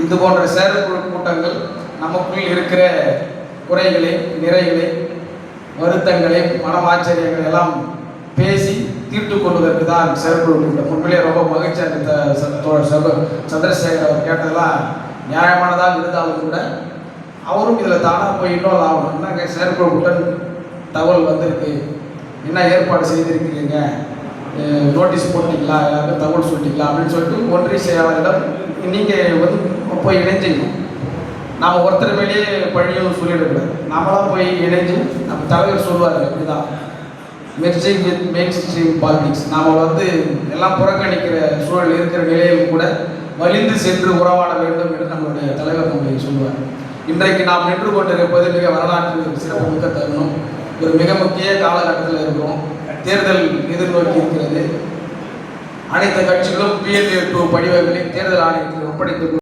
இது போன்ற செயற்குழு கூட்டங்கள் நமக்குள் இருக்கிற குறைகளை, நிறைகளை, வருத்தங்களை, மனமாச்சரியங்களை எல்லாம் பேசி தீர்த்து கொள்வதற்கு தான் செயற்குழு கூட்டம். உண்மையிலே ரொம்ப மகிழ்ச்சியாக சந்திரசேகர் அவர் கேட்டதெல்லாம் நியாயமானதாக இருந்தாலும் கூட அவரும் இதில் தானாக போய் இன்வால்வ் ஆகணும். என்னங்க செயற்குழு கூட்டம் தகவல் வந்திருக்கு, என்ன ஏற்பாடு செய்திருக்கிறீங்க, நோட்டீஸ் போட்டிங்களா, எல்லாருக்கும் தகவல் சொல்லிட்டீங்களா அப்படின்னு சொல்லிட்டு ஒன்றிய செயலாளரிடம் நீங்கள் வந்து போய் இணைஞ்சிக்கணும். நாம் ஒருத்தர் மேலேயே பழியும் சொல்லிடக்கூடாது. நாமளாம் போய் இணைஞ்சு நம்ம தலைவர் சொல்லுவார், இதுதான் merging with main stream politics. நாம் வந்து எல்லாம் புறக்கணிக்கிற சூழல் இருக்கிற நிலையில் கூட வலிந்து சென்று உறவாட வேண்டும் என்று நம்மளுடைய தலைவர் நம்மளை சொல்லுவார். இன்றைக்கு நாம் நின்று கொண்டிருப்பது மிக வரலாற்று சிறப்பு மிக்க தருணம். ஒரு மிக முக்கிய காலகட்டத்தில் இருக்கிறோம். தேர்தல் எதிர்நோக்கி இருக்கிறது. அனைத்து கட்சிகளும் PLA 2 படிவங்களை தேர்தல் ஆணையத்தில் ஒப்படைத்து